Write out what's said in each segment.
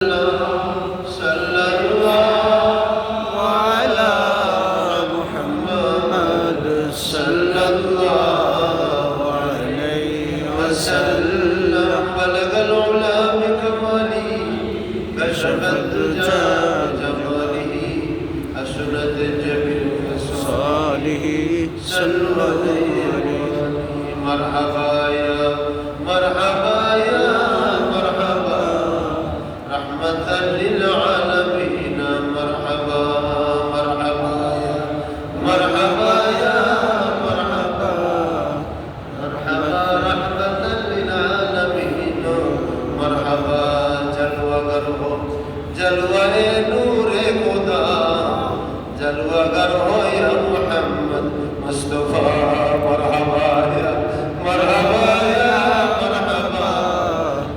صلى الله على محمد صلى الله عليه وسلم بلغ العلا بكماله كشف الدجى جماله حسنت جميع خصاله صلى الله عليه مرحبا يا مرحبا يا مرحبا رحمة للعالمين مرحبا مرحبا يا مرحبا يا مرحبا مرحبا رحمة للعالمين مرحبا جلوگر ہو جلوہ نور خدا جلوگر ہو یا محمد مصطفیٰ مرحبا یا مرحبا یا مرحبا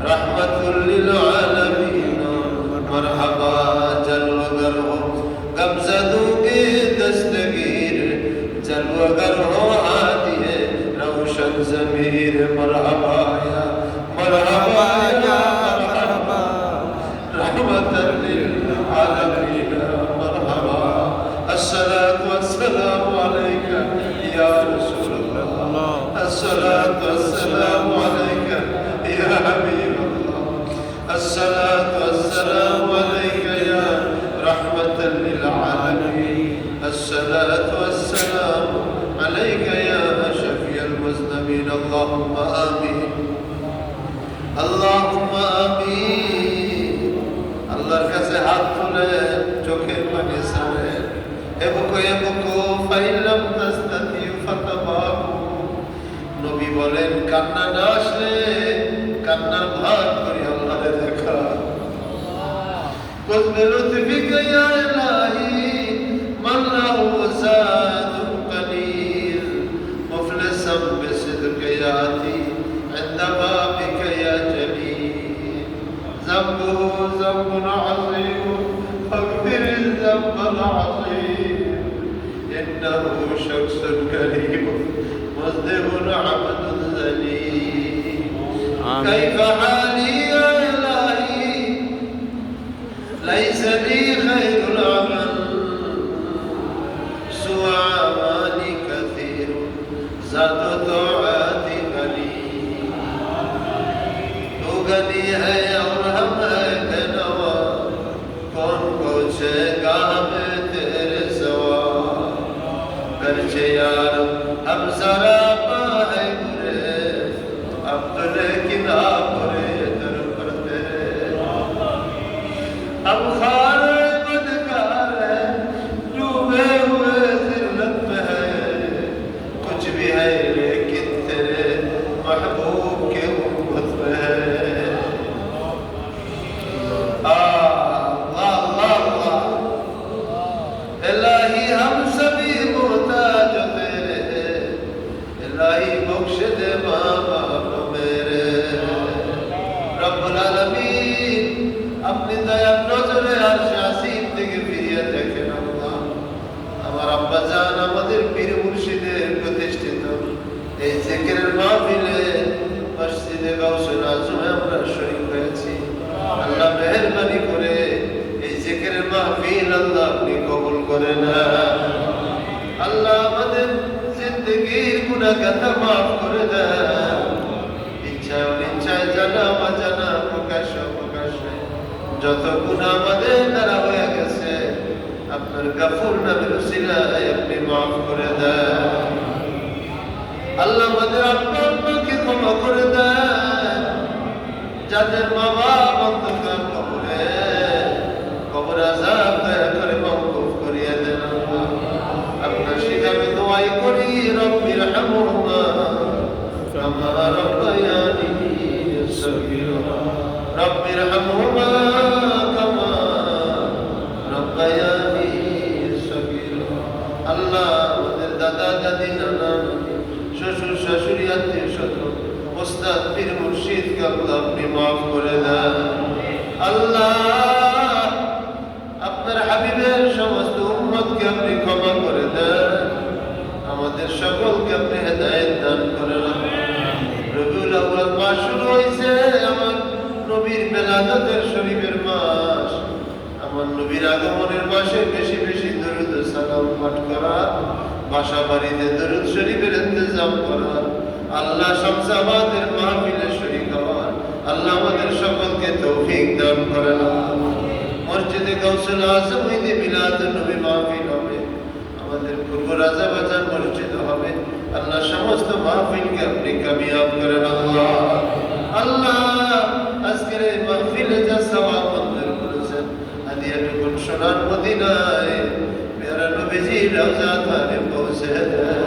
رحمة للعالمين مرحبا جلوگر ہو غمزدوں کے دستگیر جلوگر ہو ہادی روشن ضمیر مرحبا یا مرحبا یا مرحبا رحمة للعالمين مرحبا الصلاة والسلام عليك يا رسول الله الصلاة والسلام عليك يا حبيب الله الصلاة والسلام عليك يا رحمة للعالمين الصلاة والسلام عليك يا شفيع المذنبين اللهم آمين اللهم آمين আল্লাহর কাছে হাত তুলে চোখের পানি ছাড়ে এবুকো এবুকো ফাইলাম তাস্তাতি ফাতাবাকু নবী বলেন কান্না না আসলে কান্নার ভাগ করে আল্লাহরে দেখা قل بلطفك يا إلهي من له زاد قليل مفلسا بصدق يأتي عند بابك يا جليل ذنبه ذنب عظيم فاغفر الذنب العظيم إنه شخص كريم مذنب عبد ذليل كيف حالي يا إلهي ليس لي خير العمل سوى أعمالي كثير زاد طاعاتي قليل تو غني ہے اور ہم ہے نوا کون پوچھے گا ہمیں تیرے سوا گرچہ یار ہم سراپا ہے برے اب تو لیکن آپ برے در پر تیرے اب خار بدکار ہے ڈوبے ہوئے ذلت میں ہے کچھ بھی ہے لیکن تیرے محبوب کے امت میں ہے الہی ہم سبھی محتاج تیرے الہی بخش دے ماں باپ میرے رب العالمین اپنی দয়ার নজরে আরশ আসীম থেকে ফিরিয়ে দেখেন আল্লাহ আমার আব্বা জান আমাদের পীর মুর্শিদের প্রতিষ্ঠিত এই জিকিরের মাহফিলে মসজিদে গাউসুল আজমে আমরা শরীক হয়েছি আল্লাহ মেহেরবানি করে এই জিকিরের মাহফিল আল্লাহ আপনি কবুল করেন আল্লাহ আমাদের জিন্দেগীর গুনাহ খাতা মাফ করে দেন ইচ্ছায় অনিচ্ছায় জানা অজানা প্রকাশ্য প্রকাশ্যে যত গুনাহ আমাদের দ্বারা হয়ে গেছে আপনার গফুর নামের উসিলায় আপনি মাফ করে দেন আল্লাহ আমাদের আত্মাকে ক্ষমা করে দেন যাদের মা বাপ অন্ধকার কবরে কবর আযাব দয়া করে মাওকুফ করিয়ে দেন আল্লাহ আপনার শিখাবে দোয়াই করি রব্বির হামহুমা কামা রাব্বায়ানি সগীরা রব্বির হামহুমা কামা রাব্বায়ানি সগীরা আল্লাহ আমাদের দাদা দাদি নানা নানি শ্বশুর শাশুড়ি আত্মীয় স্বজন ওস্তাদ পীর মুর্শিদকে আল্লাহ আপনি মাফ করে দেন আল্লাহ আপনার হাবিবের সমস্ত উম্মতকে আপনি ক্ষমা করে দেন আমাদের সকলকে আপনি হেদায়েত দান করেন রবিউল আউয়াল মাস শুরু হয়েছে আমার নবীর বেলাদতের শরীফের মাস নবীর আগমনের মাসে বেশি বেশি দরুদ ও সালাম পাঠ করা, বাসা বাড়িতে দরুদ শরীফের ইন্তজাম করা, আল্লাহ শামসাবাদের মাহফিলে শরীক হওয়ার আল্লাহ আমাদের সকলকে তৌফিক দান করেন। মসজিদে গাউসুল আজম ঈদে মিলাদ নবী মাহফিল হবে, আমাদের পূর্ব রাজা বাজার মসজিদ হবে। আল্লাহ সমস্ত মাহফিলকে আপনি কামিয়াব করেন। আল্লাহ আল্লাহ আজকের এই মাহফিলে যা সওয়াব মঞ্জুর করেছেন, হাদিয়াটুকু সোনার মদিনায় মেরা নবীজি রওজা তারে পৌঁছে দেন।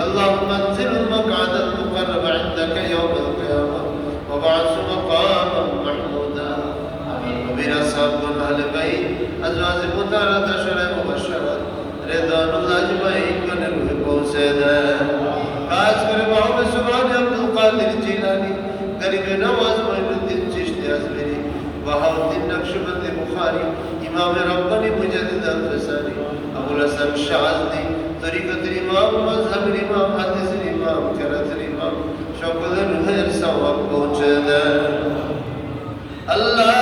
اللهم انزل المقعد المقرب عندك يوم القيامة وابعث مقاما محمودا. نبينا أصحابنا أهل البيت أزواج مطهرة عشر مبشرات رضوان الله أجمعين को रूह पहुँचे दे। खास कर मोहम्मद सुभान अब्दुल कादिर जिलानी, गरीब नवाज मोइनुद्दीन चिश्ती अजमेरी, बहाउद्दीन नक्शबंदी बुखारी, इमाम रब्बानी मुजद्दिद अल-फसानी, अबुल हसन शाज़ली, তরিকতের ইমাম, মাযহাবের ইমাম, হাদিসের ইমাম, কেরাতের ইমাম, সকলের রুহের সওয়াব পৌঁছে দেন। আল্লাহ